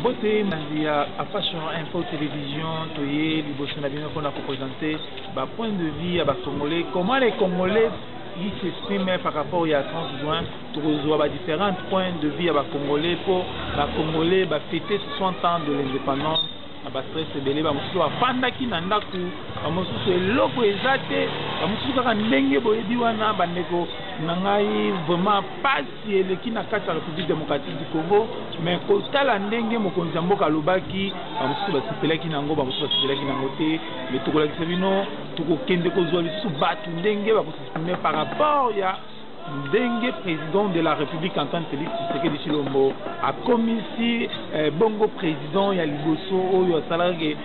Boté Mandia a Fashion Info Télévision, Toye, Liboso Nabino qu'on a présenté, point de vue à Congolais. Comment les Congolais ils s'expriment par rapport à 30 juin, tu as différents points de vue à Congolais pour Congolais fêter 60 ans de l'indépendance. Stress belé bamusu afandaki na ndaku bamusu eloko ezate bamusu kaka ndenge boyebi wana bandeko na ngai vraiment pasi eleki na kati ya République démocratique du Congo mais kotala ndenge mokonzi ya mboka alobaki bamusu basepelaki nango bamusu basepelaki nango te mais tokolakisa bino tokokende kozwa lisusu bato ndenge bakosexprime par rapport ya ndenge président de la République Antoine Félix Tshisekedi Tshilombo a commis bongo président ya liboso oyo asalaki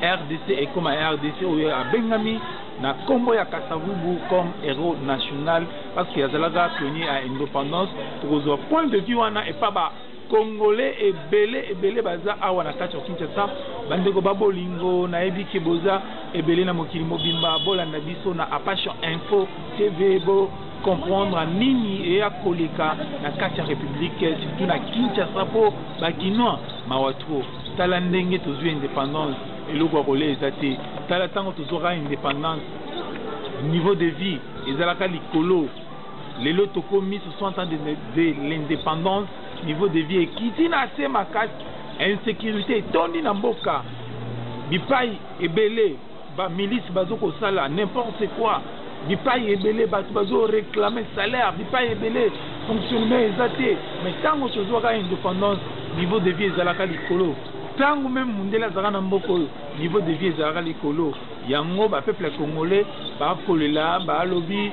RDC et comme RDC oyo a bengami na kombo ya Kasavubu comme héros national parce qu'il y a zalaga pionnier à indépendance tokozwa point de vue wana et pas ba Congolais et belé baza awa na kati ya Kinshasa bandeko babolingo na ebiki boza ebele na mokili mobimba bolanda biso na Fashion Info TV bo comprendre nini et à koleka na kati ya République surtout na Kinshasa po bakinois mawatro tala ndenge tozwi indépendance eloko ya kolela eza te tala ntango tozwaka indépendance niveau de vie ezalaka likolo lelo tokomi 60 ans de l'indépendance niveau de vie ekiti na se makasi insécurité etondi na mboka bipai ebele ba milice bazokosala n'importe quoi bipai ebele bato bazo réclamer salaire bipai ebele fonctionnement ezate mais tango tozwaka indépendance niveau de vie ezalaka likolo tango même mundela azalaka na mboko niveau de vie ezalaka likolo yango peuple congolais bakolela balobi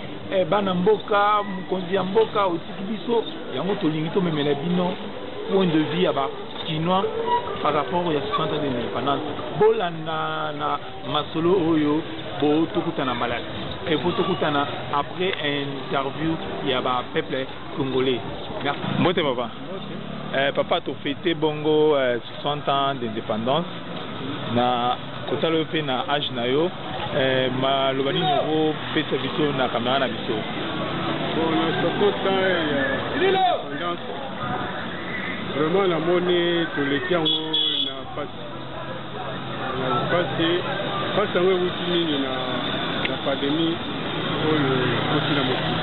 bana mboka mokonzi ya mboka otiki biso yango tolingi tomemela bino point de vie ya bakinois par rapport ya 60 ans d'indépendance bolanda na masolo oyo bo tokutana malade et faut tokutana après interview ya ba peuple congolais. Merci. Mbote papa. Papa to fêté bongo 60 ans d'indépendance na kotalo pe na âge na yo ma lobani ngo pesa biso na caméra na biso. Bon na 60 ans d'indépendance vraiment la monnaie to le kiango na passe ngwe wutini na pandémie oyo kosila mokili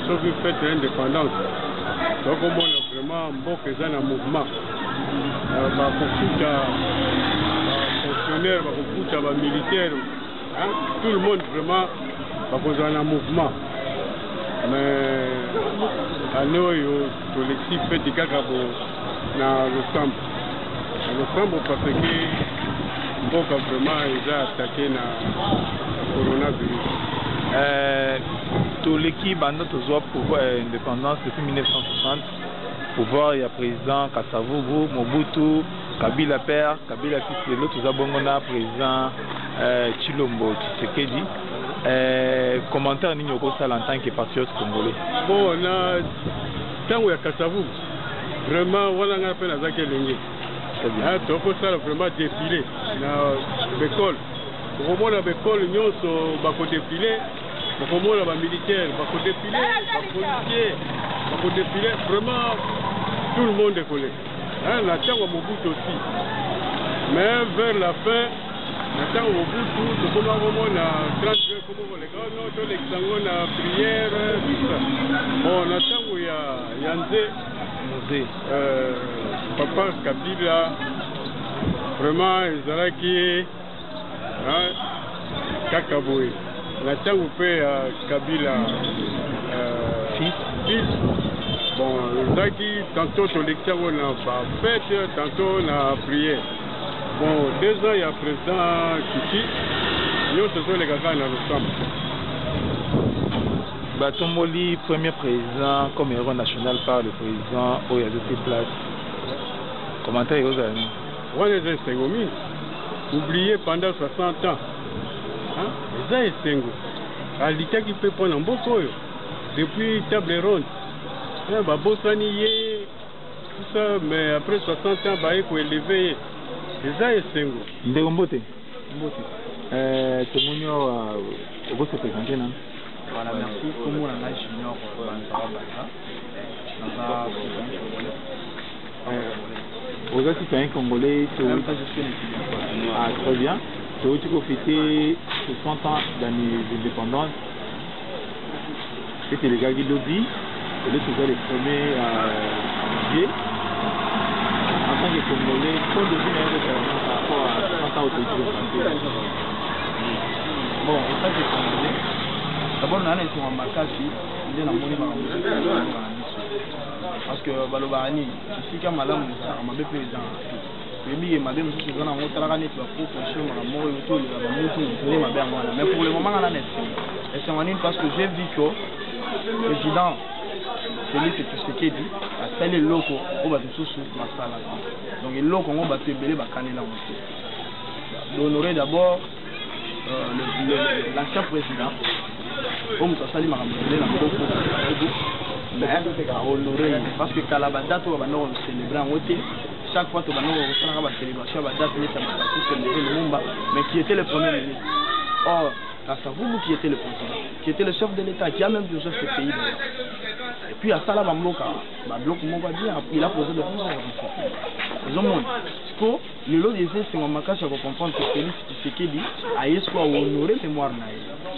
sauf fête l'indépendance donc on a vraiment mboka eza na mouvement bakofuta bafonctionnaire bakofuta bamilitaire tout le monde vraiment bakozala na mouvement mais ane oyo toleki fete kaka bo na losambo parce que mboka vraiment eza attaqué na coronavirus. Toleki banda tozwa pouvoir indépendance depuis 1960 pouvoir ya président Kasavubu Mobutu Kabila père Kabila fils lelo toza bongo na président Tshilombo Tshisekedi. Commentaire nini okosala en tant que patriote congolais? Bon na tango ya Kasavubu vraiment wana nga pe nazaki elenge tokosala vraiment défilé na bekole okomona bekole nyonso bakodefile okomona bamilitaire bakodefile bapolisier bakodefile vraiment tout le monde est collé na ntango Mobutu aussi mais vers la fin na ntango Mobutu tokoma komona 30 juin komokoleka no tolekisa ngo na prière bon na ntango ya nze papa Kabila vraiment ezalaki kaka boye na ntango mpe ya Kabila fils bon ezalaki tantôt tolekisa ngo na bafete tantôt na prière bon 2 ans ya président Kiki nyonso ezolekaka na losambo batomboli premier président comme héros national par le président oyo azoti place commentaire ezozala wana eza esengo mingi oublié pendant 60 ans eza esengo alikaki mpe mpo na mboka oyo depuis table ronde babosani ye tout ça mais après 60 ans baye koeleve ye eza esengo ndeko mbote tomoni awa okose présente nani. Voilà, merci. Comme on a junior Banzara Baza, Vous êtes citoyen congolais. En même temps, je suis un étudiant. Ah, très bien. Tu as fêté 60 ans d'indépendance. C'était le gars qui l'a dit. Et là, tu vas l'exprimer à juillet. En tant que Congolais, pour devenir par rapport à 60 ans autorisé. Bon, en tant que Congolais, d'abord, on a un makasi, il y a un monde parce que Balobani, ici, quand madame, on m'a fait président. Mais madame, je suis en train de faire pour mais pour le moment, on a un parce que j'ai vu que le président Félix Tshisekedi a salé le loco au bas de sous ma salle. Donc le loco on va te belé bakanela aussi. D'honorer d'abord l'ancien président comme ça sali marambolé la beaucoup mais honorer parce que Kalabada to va nous célébrer en hôtel. Chaque fois que nous avons une célébration, mais qui était le premier ministre. Or, Kasavubu qui était le président, qui était le chef de l'État, qui a même dirigé ce pays. Et puis à Salah Bamboka, il a posé de choses. Ils ont dit que le lot des essais, c'est un machin pour comprendre que Félix Tshisekedi a espoir honorer la mémoire.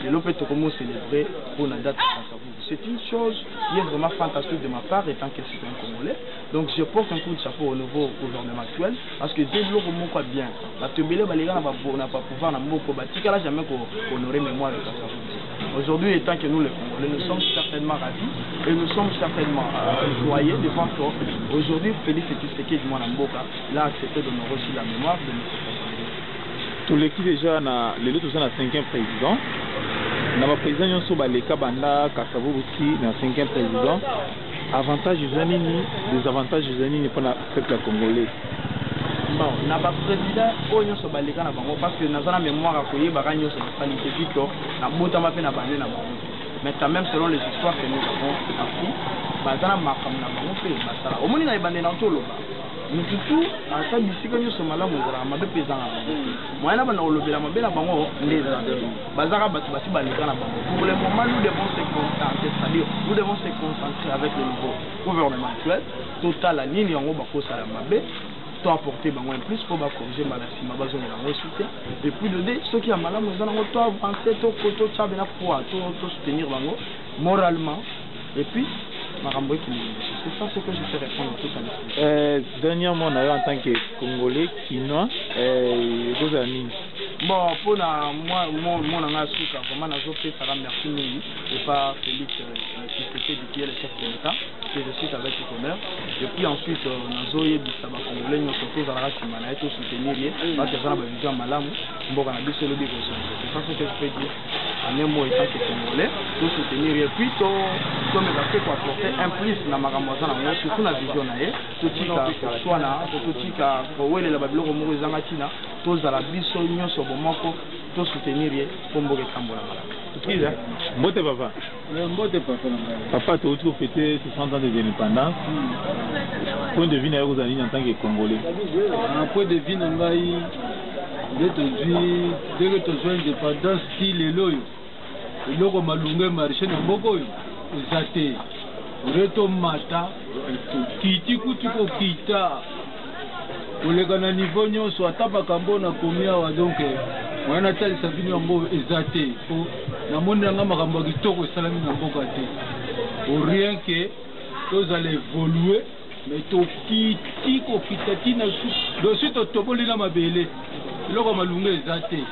Le lot peut commencer célébrer pour la date de Kasavubu. C'est une chose qui est vraiment fantastique de ma part, étant que citoyen congolais. Donc je porte un coup de chapeau au nouveau gouvernement actuel, parce que j'ai l'eau comme bien. La tebele baléga n'a pas pouvoir, n'a pas jamais honorer mémoire de Kasavubu. Aujourd'hui, étant que nous les Congolais, nous sommes certainement ravis et nous sommes certainement joyeux devant toi. Aujourd'hui, Félix Tshisekedi Mwanamboka l'a accepté d'honorer aussi la mémoire de M. Kasavubu. Tous les qui déjà les autres sont le 5e président. Dans le président Nyonso Baleka Banda Kasavubu aussi le 5e président. Avantage Zanini, des avantages Zanini pour la peuple congolais. Bon, na ba président oyo so baleka na bango parce que nazana mémoire à koyer baranyo so qualité vito na bota mape na bande na bango. Mais quand même selon les histoires que nous avons appris, bazana makam na bango pe basala. Omoni na bande na toloba. Mututu ata bisika nyo so malamu zara mabe pezanga. Moyena bana olobela mabe na bango ndeza. Bazara batu bati baleka na bango. Pour le moment nous devons se concentrer, c'est-à-dire nous devons se concentrer avec le nouveau gouvernement actuel. Total la ligne yango bakosa la mabe. Apporter un plus pour corriger maladie, ma base de soutien. Et puis de deux, ceux qui ont malade, nous allons avancer, tout soutenir moralement. Et puis, c'est ça ce que je sais répondre tout à l'heure. Dernièrement, en tant que Congolais, Kinois, vous avez bon, pour moi, mon asuka, vraiment, fait ça merci nous, et pas Félix Tshisekedi qui est le chef de l'État, que je suis avec le commerce. Et puis ensuite, Nazoye Bissaba Congolais, nous sommes à la Chimana, et tout soutenir, parce que ça a besoin de malam, on va dire c'est ça ce que je peux dire. En un mot, étant que Congolais, tout soutenir, et puis, tout me fait pour apporter un plus dans ma ramazan, surtout la vision, tout ce qui est soit là, tout ce qui est pour la Babylone, au Zangatina, tous à la biso, sur Bomoko, tout soutenir, pour Mboge Tambola. Mbote papa. Mbote papa. Papa, tu as fêté 60 ans d'indépendance. Point de vue, vous allez en tant que Congolais. Un point de vue, dès que tu as indépendance, style et l'oyo. Et l'oyo malungé marché dans Bokoyo. Zate. Reto mata. Kiti kutiko kita. Olegana niveau nyonso ataba kambo na komia wa donc wana tali sabini yango ezate ko na monde nga makambo kitoko esalami na mboka te pour rien que tous allez évoluer mais to kitiko kitati na dosi to toboli na mabele loko malunga ezate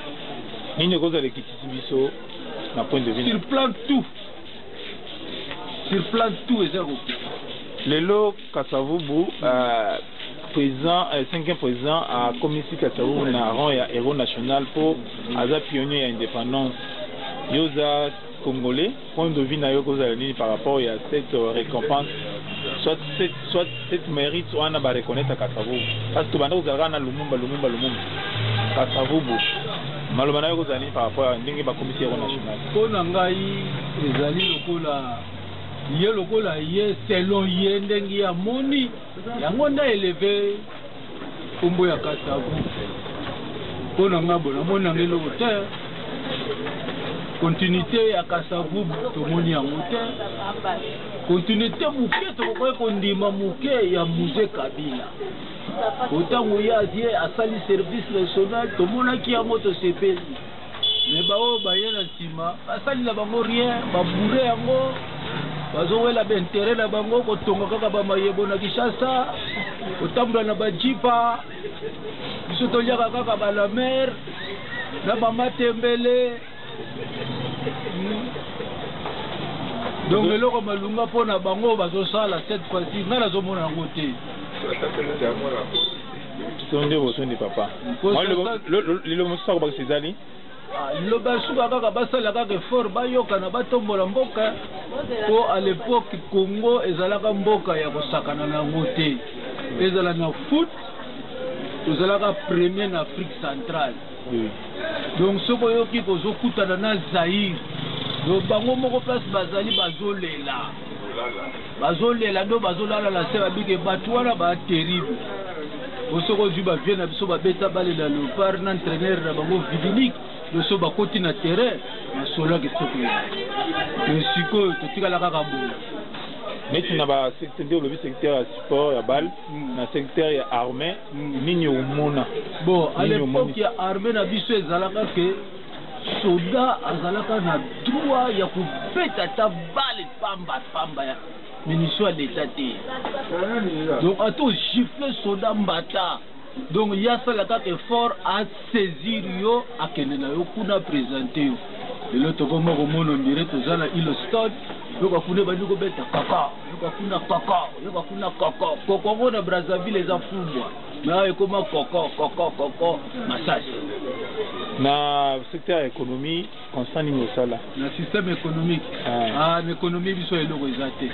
nini koza le kitisi biso na point de vue sur plan tout ezako lelo Kasavubu président, 5e président a commis Kasavubu na rang ya héros national pour aza pionnier à indépendance. Yoza congolais, point de vue na yo koza nini par rapport à cette récompense, soit cette mérite soit na ba reconnaître Kasavubu. Parce que banda kozalaka na Lumumba. Kasavubu. Maloba na yo koza nini par rapport à ndenge ba commission héros national. Pona ngai ezali lokola ye lokola ye selon ye ndenge ya moni yango nda élevé kombo ya Kasavubu mpona nga bona mona ngelo te continuité à Kasavu tout le monde y a monté continuité mouké tout le monde ndima mouké ya musée Kabila autant où y a dit à sali service national tout le monde qui a moto CP mais bao bayena sima asali la bango rien ba bourré yango bazo la intérêt na bango ko tonga kaka ba mayebo na Kishasa otambula na bajipa biso toliaka kaka ba la mer na ba matembele. Donc le loko malunga pona bango bazo sala cette fois-ci na zo mona ngote tonde bosondi papa le mosa ko ba Césali le basuka kaka basala kaka effort bayoka na batombola mboka po à l'époque Congo ezalaka mboka ya kosakana na ngote ezala na foot ezalaka premier en Afrique centrale. Donc ce qui kozokutana na Zaïre donc bango moko place bazali bazolela ndo bazolala la seba bige batu wana ba terrible osoko juba viena biso ba beta bale na Léopard na entraîneur na bango Vidinique biso ba koti na terrain na solo ke soko et siko totikala kaka bo mais tu n'as pas secteur le secteur à sport ya balle na secteur ya armée nini umona bon à l'époque ya armée na biso ezalaka ke soda azalaka na droit ya kupeta ta balle pamba ya munition ya l'état te donc ato gifle soda mbata donc ya salaka effort à saisir yo akende na yo kuna présenter yo lelo tokoma komono ndire tozala ilo stade donc akune bandi ko beta kaka yoka kuna koko na Brazzaville les afumbwa mais ekoma koko masasi na secteur économie constant ni osala na système économique l'économie biso eloko ezate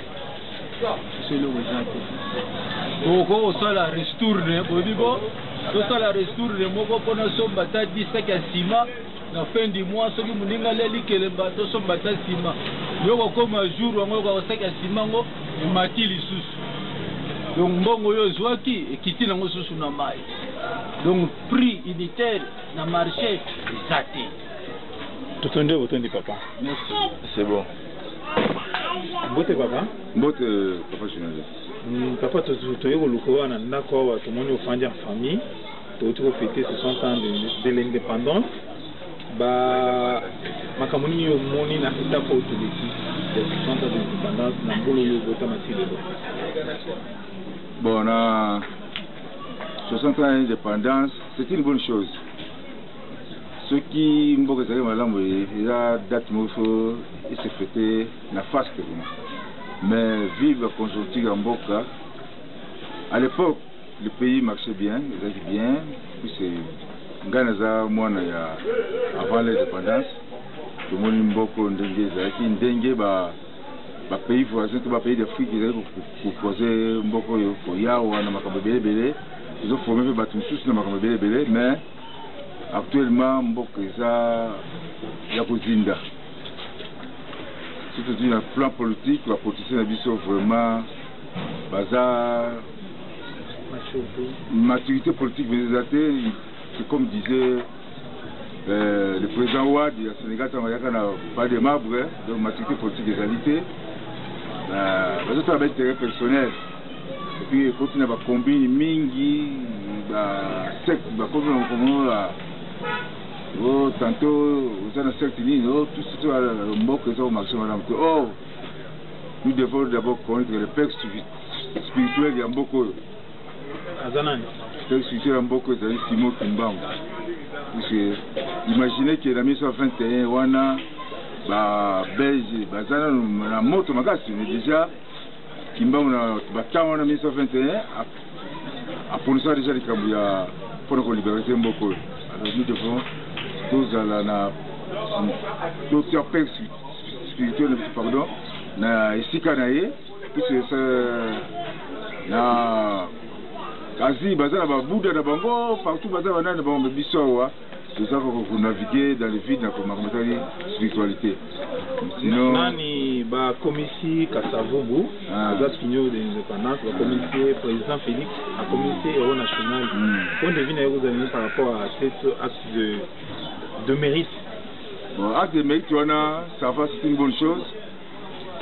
oko osala restourne bodibo tosala restourne moko pona somba ta 17 ya sima na fin du mois soki muninga leli kelemba to somba ta sima yoko koma jour wango ko seka sima ngo mati lisusu donc mbongo yo zwaki ekiti nango susu na mai donc prix unitaire na marché ezate totonde botondi papa merci c'est bon bote papa journaliste papa toye koluka wana ndako awa tomoni ofandi en famille touti kofete 60 ans de l'indépendance ba makambo nini omoni na état po toleki ya 60 ans de l'indépendance na ngololo botamati lelo bon na 60 ans d'indépendance c'est une bonne chose ce qui mboka ezali malamu eza date moko se fêter na face mais vive la conjoncture ya mboka à l'époque le pays marchait bien ezalaki bien puis ngai naza mwana ya avant l'indépendance tomoni mboko ndenge ezalaki ndenge bapays voisins to bapays d'Afrique ezalaki kopose mboko oyo koyawa na makambo ebelebele ezoforme mpe bato mosusu na makambo ebelebele mais actuellement mboka eza ya kozinda surtout na plan politique bapoliticien na biso vraiment baza maturité politique mais eza te c'est comme disait le président Ouad du Sénégal, il y a pas de marbre, donc maturité politique ezali te. Les autres ont intérêt personnel. Et puis, quand on a combine mingi, secte, tantôt, vous avez un secte, tout ce qui mot que ça au marché, madame. Oh, nous devons d'abord connaître le père spirituel de Mboko. Azanan. Le père spirituel de Mboko, c'est Simon Kimbang. Imaginez que la 1921 wana belge bazana na moto makasi mais déjà kimba na batawa na 1921 a ponisa déjà les kambuya pour la liberté mboko. Alors nous devons tous na d'autres pères spirituels pardon na isika na ye puisque na Kazi bazana ba Bouddha na bango partout bazana na bango bisowa c'est ça qu'on naviguer dans les vides dans la spiritualité. Sinon nani ba commissaire Kasavubu az kinyo de l'indépendance ba commissaire président Félix a commissaire héros national. On devine vous avez par rapport à cet acte de mérite Bon, acte de mérite, ça va, c'est une bonne chose.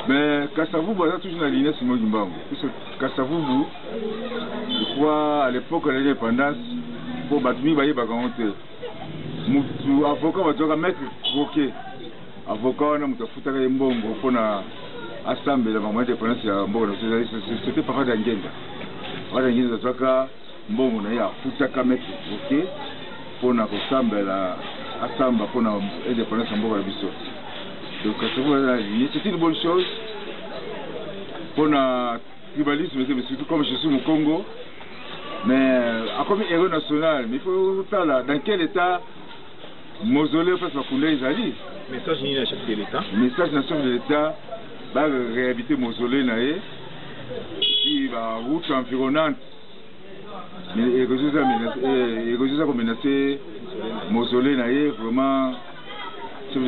Mais Kasavubu a toujours la lignée sur Mogimbango. Puisque Kasavubu, je crois, à l'époque de l'indépendance, pour Batumi, il y a un avocat va mettre croqué. Avocat, on a foutu un bongo pour l'Assemblée de l'indépendance. C'était pas d'Angenda. Pas d'Angenda, c'est que bongo na ya foutu un mettre croqué pour l'Assemblée de l'indépendance. Donc, c'est une bonne chose pour le tribalisme, mais surtout comme je suis au Congo. Mais comme héros national, mais il faut savoir dans quel état mausolée face à Koulé Zali. Message ni la chef de l'État. Message nation de l'État va réhabiter mausolée naé. Puis la route environnante. Mais les réseaux ont menacé mausolée naé vraiment. C'est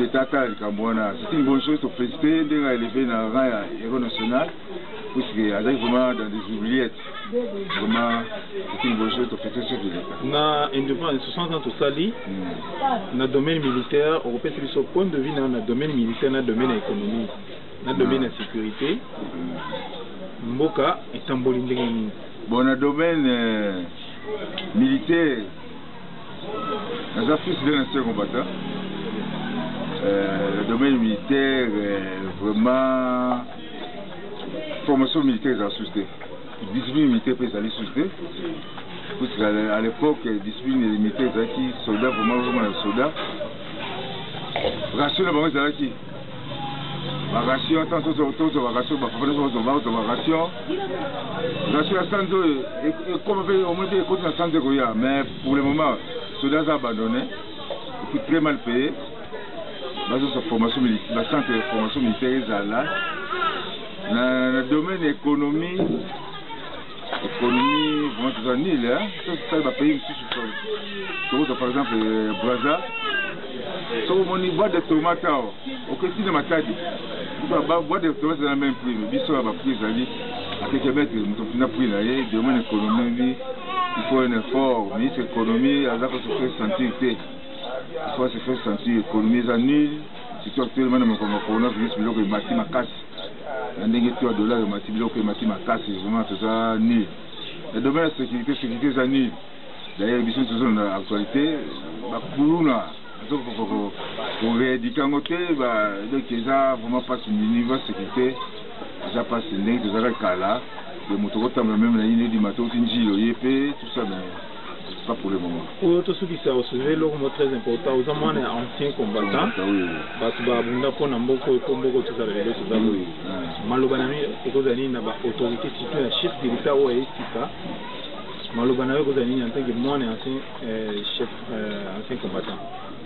une bonne chose pour féliciter d'élever le rang héros national, puisqu'il arrive vraiment dans des oubliettes. Vraiment, c'est une bonne chose pour féliciter chef de l'État. Na indépendance 60 ans tout ça dit, dans le domaine militaire, on peut se point de vue dans le domaine militaire, dans le domaine économique, dans le domaine de la sécurité. Mboka est un bon indépendant. Bon, dans le domaine militaire, nous avons fait des anciens combattants. Le domaine militaire, vraiment, formation militaire est assustée. Discipline militaire peut aller souster. Parce qu'à l'époque, discipline militaire est qui soldats, vraiment soldats. Ration, la qui la ration, tant que la ration, ration à 100 euros, et comme on m'a dit, écoute, à 100 euros, mais pour le moment, les soldats ont abandonné, ils sont très mal payés. La formation militaire, la centre de formation militaire est là. Dans le domaine économie, vraiment tout ça nul, hein. Ça va payer ici, par exemple, Brazza. Si on boit de tomates, au quotidien de ma taille, boire de tomates dans le même prix, mais si on va prix, à quelques mètres, on a pris là, le domaine économie, il faut un effort, mais cette économie, elle va se faire sentir. Il faut se faire sentir l'économie est nulle. Surtout actuellement, dans le corona, il y a des machines à casse. Il y a des $, des machines à casse, c'est vraiment tout ça nul. Le domaine de la sécurité est nul. D'ailleurs, il y a toujours dans l'actualité. Pour rééduquer en côté, donc ils ont vraiment passé le niveau de sécurité. Ils ont passé le nez, ils ont le cas là. Les motos, même la ligne du matin, tout ça, mais pas pour le moment. Pour tous ceux qui savent, c'est vraiment très important. Aux hommes anciens combattants, parce que Babunda pour Namboko et Komboko, tout ça, les tout ça. Malobanami, et Kozani n'a pas autorité, surtout la chef de l'État ou Estika. Malobanami, Kozani, en tant que moi, chef ancien combattant.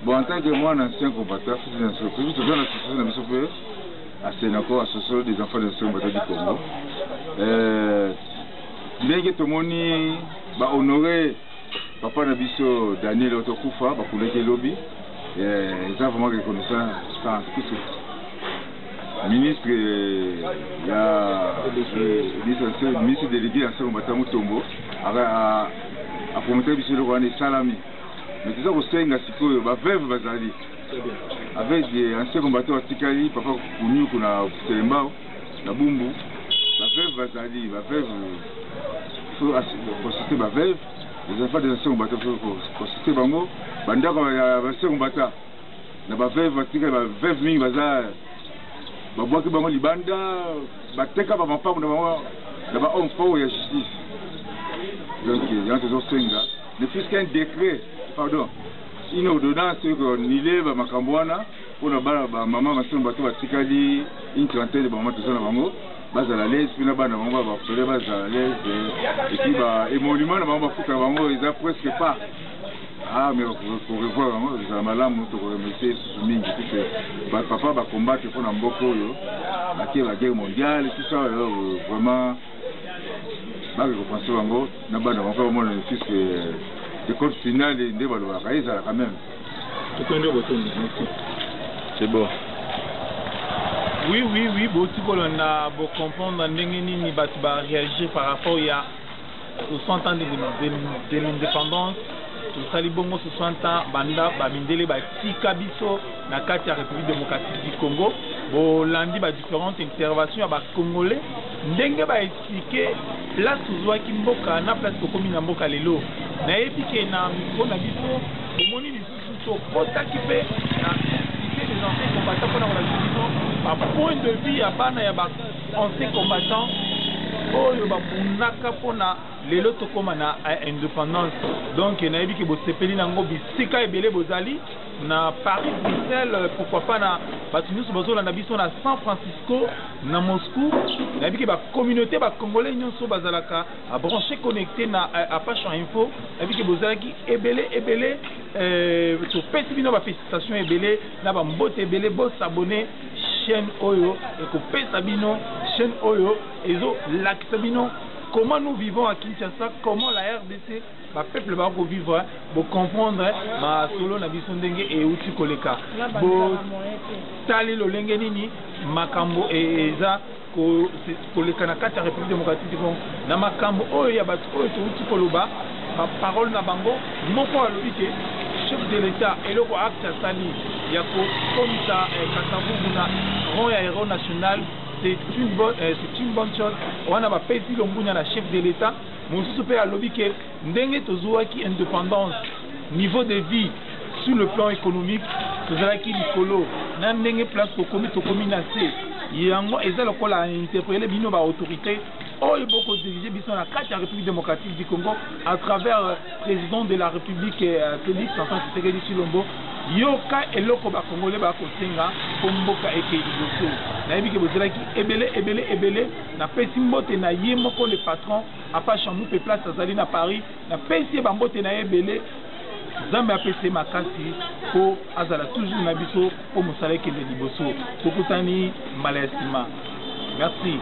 Bon, en tant que moi, ancien combattant, c'est une surprise. Je suis dans l'association de M. à Sénaco, association des enfants d'anciens combattants du Congo. Bien que tout le monde va honorer Papa Nabiso Daniel Otokoufa, pour le lobby, ils ont vraiment reconnaissant ça. Ministre, il y a le ministre délégué à Saint-Combattant Moutombo, à promoteur de Rwanda Salami. Mais tout ça, au sein de la Siko, Veuve Bazali. Avec des anciens combattants à Tikali, Papa Kouniou, qu'on a Selemba, la Bumbu, Veuve Bazali, Veuve, il faut citer Veuve. Les enfants des anciens combattants, il faut citer Bango, Banda, il y a des anciens combattants. Il y a des Veuve Ming Bazar. Baboaki bango libanda bateka ba mapa na ba homme fort ya justice. Donc il y a toujours senga ne fût qu'un décret, pardon, une ordonnance que nilé ba makambwana pour na ba maman mason bato batikali une trentaine de maman tout ça na bango baza la l'aise puis na ba na bango ba fere baza la l'aise et puis ba émolument na bango fuka bango ils a presque pas. Ah, mais pour revoir, les Amalam, pour remercier Soumingi, parce que papa va combattre pour Namboko, la guerre mondiale, tout ça, vraiment, je pense que Nabana va faire au moins le fils de code final de Ndebalo, quand même. C'est bon. Oui, bon, si on a beau comprendre, on va réagir par rapport aux 100 ans de l'indépendance. tosali bongo 60 ans banda bamindele batika biso na kati ya République démocratique du Congo bolandi ba différentes interventions ya bacongolais ndenge baexplike place tozwaki mboka na place tokomi na mboka lelo nayebi ke na mikro na biso omoni lisusu tokotaki mpe na explike des anciens combattants mpona kolakisa biso bapoint de vue ya bana ya baanciens combattants oyo babunaka mpona lelo tokóma na indépendance. Donc nayebi ke bosepeli nango bisika ebele bozali na Paris, Bruxelles, pourquoi pas na bato nyonso bazolanda biso na San Francisco, na Moscou. Nayebi ke bacommunauté bacongolais nyonso bazalaka branché connecté na Apasha Info. Nayebi ke bozalaki ebele topesi bino bafélicitation ebele na bambote ebele bosabone chaîne oyo ekopesa bino chaîne oyo ezolakisa bino comment nous vivons à Kinshasa, comment la RDC, le peuple va vivre, pour comprendre ma solo na biso ndenge e uti koleka. Bo tali lo lenge nini makambo eza ko koleka na kati ya République démocratique du Congo. Na makambo oyo ya batu oyo to uti koloba, ba parole na bango moko alobi ke chef de l'État eloko acte sali ya ko komisa Kasavubu na rond ya héros national. C'est une bonne chose. On a fait le chef de l'État. Mon super à lobby que ndenge tozuaki indépendance, niveau de vie sur le plan économique, tozalaki likolo. Na ndenge place pour communauté. Yango ezalo kola interpréter bino ba autorité. Oyo boko diriger biso na kati ya République démocratique du Congo à travers président de la République Félix Antoine Tshisekedi Tshilombo. Yoka eloko ba Congolais ba kosenga komboka eke liboso. Nayebi ke bozalaki ebele na pesi mbote na ye moko le patron Apasha Mupe place azali na Paris na pesi ba mbote na ebele Zambe apesi makasi po azala toujours na biso po mosala ekende liboso. Tokutani mbala ya nsima. Merci.